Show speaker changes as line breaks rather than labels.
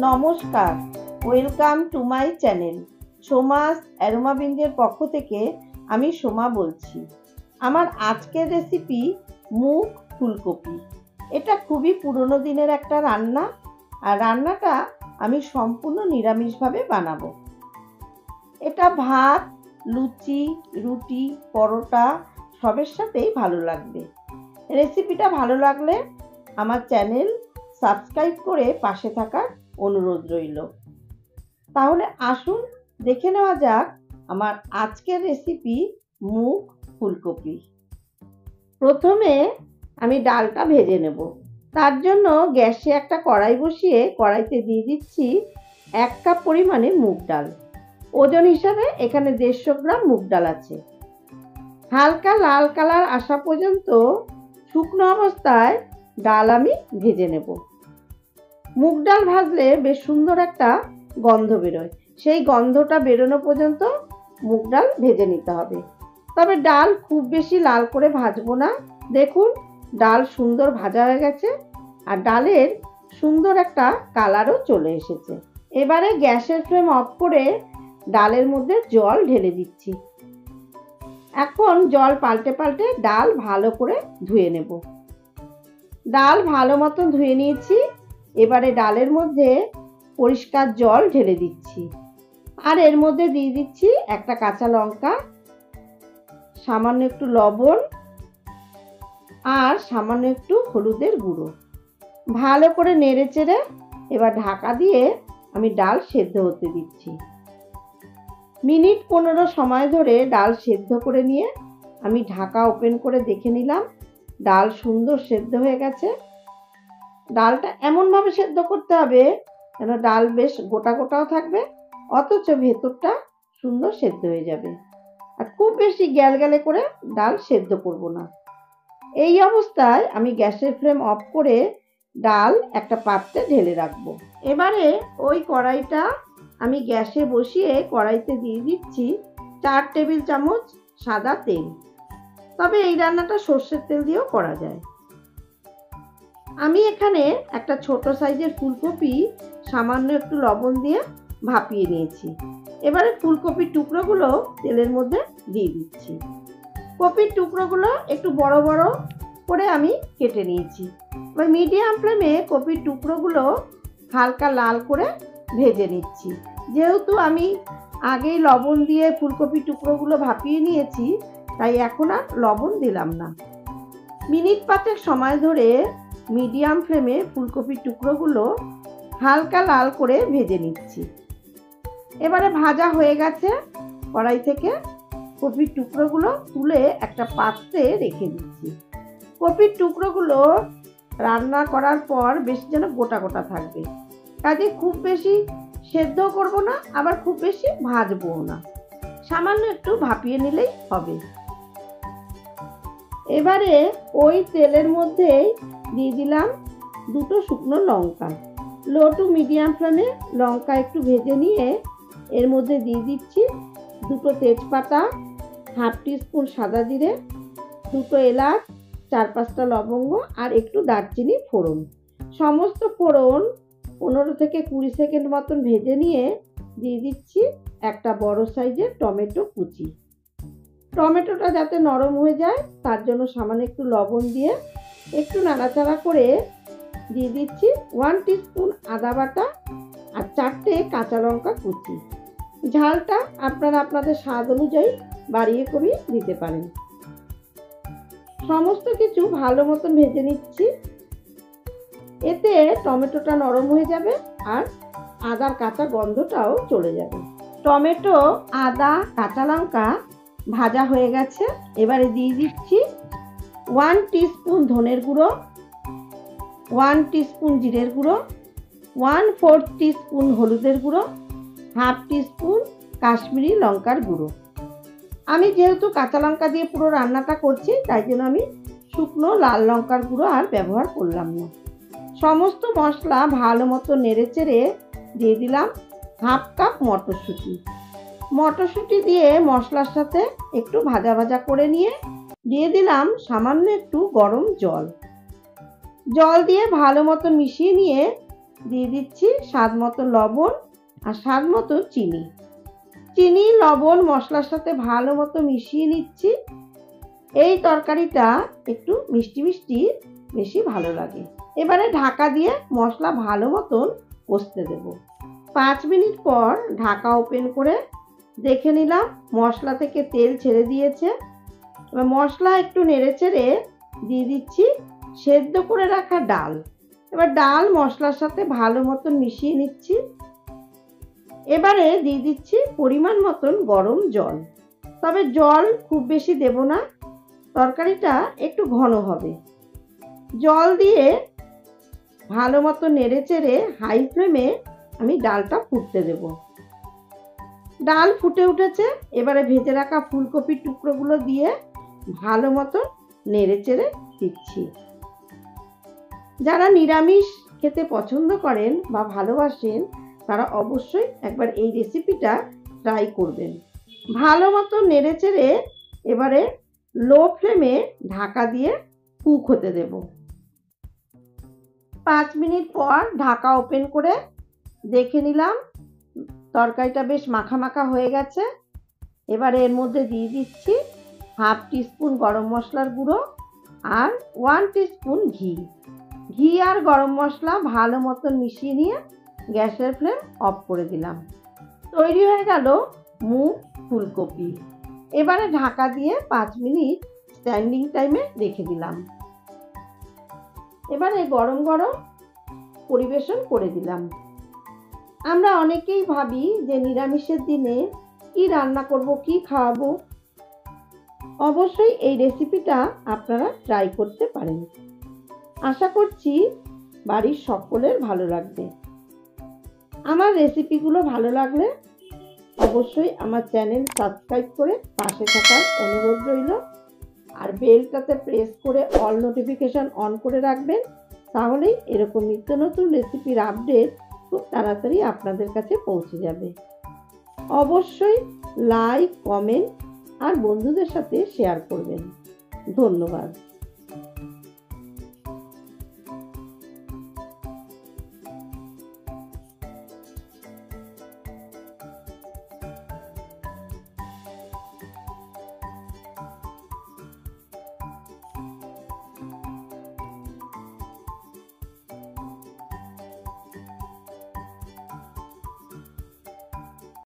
নমস্কার, welcome to my channel. সোমাস অ্যারোমাবিন্দের পক্ষ থেকে আমি সোমা বলছি। আমার আজকের রেসিপি মুগ ফুলকপি। এটা খুবই পুরনো দিনের একটা রান্না, আর রান্নাটা আমি সম্পূর্ণ নিরামিষভাবে বানাবো। এটা ভাত, লুচি, রুটি, পরোটা সবের সাথেই ভালো লাগবে। রেসিপিটা ভালো লাগলে আমার চ্যানেল সাবস্ক্রাইব করে পাশে থাকার অনুরোধ রইল। তাহলে আসুন দেখে নেওয়া যাক আমার আজকের রেসিপি মুগ ফুলকপি। প্রথমে আমি ডালটা ভেজে নেব। তার জন্য গ্যাসে একটা কড়াই বসিয়ে কড়াইতে দিয়ে দিচ্ছি 1 কাপ পরিমাণে মুগ ডাল। ওজন হিসাবে এখানে 150 গ্রাম মুগ ডাল আছে। হালকা লাল কালার আসা পর্যন্ত শুকনো অবস্থায় ডাল আমি ভেজে নেব। মুগ ডাল ভাজলে বেশ সুন্দর একটা গন্ধ বেরোয়, সেই গন্ধটা বেরোনো পর্যন্ত মুগ ডাল ভেজে নিতে হবে। তবে ডাল খুব বেশি লাল করে ভাজবো না। দেখুন ডাল সুন্দর ভাজা হয়ে গেছে, আর ডালের সুন্দর একটা কালারও চলে এসেছে। এবারে গ্যাসের ফ্লেম অফ করে ডালের মধ্যে জল ঢেলে দিচ্ছি। এখন জল পাল্টে পাল্টে ডাল ভালো করে ধুয়ে নেব। ডাল ভালো মতো ধুয়ে নিয়েছি। এবারে ডালের মধ্যে পরিষ্কার জল ঢেলে দিচ্ছি, আর এর মধ্যে দিয়ে দিচ্ছি একটা কাঁচা লঙ্কা, সামান্য একটু লবণ আর সামান্য একটু হলুদের গুঁড়ো। ভালো করে নেড়ে চেড়ে এবার ঢাকা দিয়ে আমি ডাল সেদ্ধ হতে দিচ্ছি। মিনিট 15 সময় ধরে ডাল সেদ্ধ করে নিয়ে আমি ঢাকা ওপেন করে দেখে নিলাম ডাল সুন্দর সেদ্ধ হয়ে গেছে। ডালটা এমনভাবে সেদ্ধ করতে হবে যেন ডাল বেশ গোটা গোটাও থাকবে, অথচ ভেতরটা সুন্দর সেদ্ধ হয়ে যাবে। আর খুব বেশি গ্যালগ্যালে করে ডাল সেদ্ধ করব না। এই অবস্থায় আমি গ্যাসের ফ্লেম অফ করে ডাল একটা পাত্রে ঢেলে রাখবো। এবারে ওই কড়াইটা আমি গ্যাসে বসিয়ে কড়াইতে দিয়ে দিচ্ছি 4 টেবিল চামচ সাদা তেল। তবে এই রান্নাটা সর্ষের তেল দিয়েও করা যায়। আমি এখানে একটা ছোট সাইজের ফুলকপি সামান্য একটু লবণ দিয়ে ভাপিয়ে নিয়েছি। এবারে ফুলকপির টুকরোগুলো তেলের মধ্যে দিয়ে দিচ্ছি। কপির টুকরোগুলো একটু বড় বড় করে আমি কেটে নিয়েছি। এবার মিডিয়াম ফ্লেমে কপির টুকরোগুলো হালকা লাল করে ভেজে নিচ্ছি। যেহেতু আমি আগেই লবণ দিয়ে ফুলকপির টুকরোগুলো ভাপিয়ে নিয়েছি, তাই এখন আর লবণ দিলাম না। মিনিট 5 সময় ধরে মিডিয়াম ফ্লেমে ফুলকপির টুকরোগুলো হালকা লাল করে ভেজে নিচ্ছি। এবারে ভাজা হয়ে গেছে। কড়াই থেকে কপির টুকরোগুলো তুলে একটা পাত্রে রেখে দিচ্ছি। কপির টুকরোগুলো রান্না করার পর বেশ যেন গোটা গোটা থাকবে, কাজে খুব বেশি সেদ্ধ করব না, আবার খুব বেশি ভাজবো না, সামান্য একটু ভাপিয়ে নিলেই হবে। এবারে ওই তেলের মধ্যে দিয়ে দিলাম 2 শুকনো লঙ্কা। লো টু মিডিয়াম ফ্লেমে লঙ্কা একটু ভেজে নিয়ে এর মধ্যে দিয়ে দিচ্ছি 2 তেজপাতা, হাফ টিস্পুন সাদা জিরে, 2 এলাচ, 4-5টা লবঙ্গ আর একটু দারচিনি ফোড়ন। সমস্ত ফোড়ন 15 থেকে 20 সেকেন্ড মতন ভেজে নিয়ে দিয়ে দিচ্ছি একটা বড় সাইজের টমেটো কুচি। টমেটোটা যাতে নরম হয়ে যায় তার জন্য সামান্য একটু লবণ দিয়ে একটু নাড়াচাড়া করে দিয়ে দিচ্ছি 1 টিস্পুন আদা বাটা আর 4টে কাঁচা লঙ্কা কুচি। ঝালটা আপনারা আপনাদের স্বাদ অনুযায়ী বাড়িয়ে কমিয়ে দিতে পারেন। সমস্ত কিছু ভালো মতন ভেজে নিচ্ছি। এতে টমেটোটা নরম হয়ে যাবে আর আদার কাঁচা গন্ধটাও চলে যাবে। টমেটো, আদা, কাঁচা লঙ্কা ভাজা হয়ে গেছে। এবারে দিয়ে দিচ্ছি 1 টিস্পুন ধনের গুঁড়ো, 1 টিস্পুন জিরের গুঁড়ো, 1/4 টিস্পুন হলুদের গুঁড়ো, হাফ টিস্পুন কাশ্মীরি লঙ্কার গুঁড়ো। আমি যেহেতু কাঁচা লঙ্কা দিয়ে পুরো রান্নাটা করছি, তাই জন্য আমি শুকনো লাল লঙ্কার গুঁড়ো আর ব্যবহার করলাম না। সমস্ত মশলা ভালো মতো নেড়ে চেড়ে দিয়ে দিলাম হাফ কাপ মটরশুঁটি। মটরশুঁটি দিয়ে মশলার সাথে একটু ভাজা ভাজা করে নিয়ে দিয়ে দিলাম সামান্য একটু গরম জল। জল দিয়ে ভালো মতো মিশিয়ে নিয়ে দিয়ে দিচ্ছি স্বাদ মতো লবণ আর স্বাদ মতো চিনি। চিনি লবণ মশলার সাথে ভালো মতো মিশিয়ে নিচ্ছি। এই তরকারিটা একটু মিষ্টি মিষ্টি বেশি ভালো লাগে। এবারে ঢাকা দিয়ে মশলা ভালো মতন কষতে দেব। 5 মিনিট পর ঢাকা ওপেন করে দেখে নিলাম মশলা থেকে তেল ছেড়ে দিয়েছে। এবার মশলা একটু নেড়ে চেড়ে দিয়ে দিচ্ছি সেদ্ধ করে রাখা ডাল। এবার ডাল মশলার সাথে ভালো মতন মিশিয়ে নিচ্ছি। এবারে দিয়ে দিচ্ছি পরিমাণ মতন গরম জল, তবে জল খুব বেশি দেব না, তরকারিটা একটু ঘন হবে। জল দিয়ে ভালো মতো নেড়ে চেড়ে হাই ফ্লেমে আমি ডালটা ফুটতে দেব। ডাল ফুটে উঠেছে, এবারে ভেজে রাখা ফুলকপির টুকরোগুলো দিয়ে ভালো মতো নেড়ে চেড়ে দিচ্ছি। যারা নিরামিষ খেতে পছন্দ করেন বা ভালোবাসেন তারা অবশ্যই একবার এই রেসিপিটা ট্রাই করবেন। ভালো মতো নেড়ে চেড়ে এবারে লো ফ্লেমে ঢাকা দিয়ে কুক হতে দেব। 5 মিনিট পর ঢাকা ওপেন করে দেখে নিলাম তরকারিটা বেশ মাখা মাখা হয়ে গেছে। এবারে এর মধ্যে দিয়ে দিচ্ছি হাফ টিস্পুন গরম মশলার গুঁড়ো আর 1 টিস্পুন ঘি। ঘি আর গরম মশলা ভালো মতন মিশিয়ে নিয়ে গ্যাসের ফ্লেম অফ করে দিলাম। তৈরি হয়ে গেল মুগ ফুলকপি। এবারে ঢাকা দিয়ে 5 মিনিট স্ট্যান্ডিং টাইমে রেখে দিলাম। এবারে গরম গরম পরিবেশন করে দিলাম। আমরা অনেকেই ভাবি যে নিরামিষের দিনে কি রান্না করব, কি খাওয়াবো। অবশ্যই এই রেসিপিটা আপনারা ট্রাই করতে পারেন। আশা করছি বাড়ির সকলের ভালো লাগবে। আমার রেসিপিগুলো ভালো লাগলে অবশ্যই আমার চ্যানেল সাবস্ক্রাইব করে পাশে থাকার অনুরোধ রইল। আর বেলটাতে প্রেস করে অল নোটিফিকেশন অন করে রাখবেন, তাহলেই এরকম নিত্য নতুন রেসিপির আপডেট খুব তাড়াতাড়ি আপনাদের কাছে পৌঁছে যাবে। অবশ্যই লাইক, কমেন্ট আর বন্ধুদের সাথে শেয়ার করবেন। ধন্যবাদ।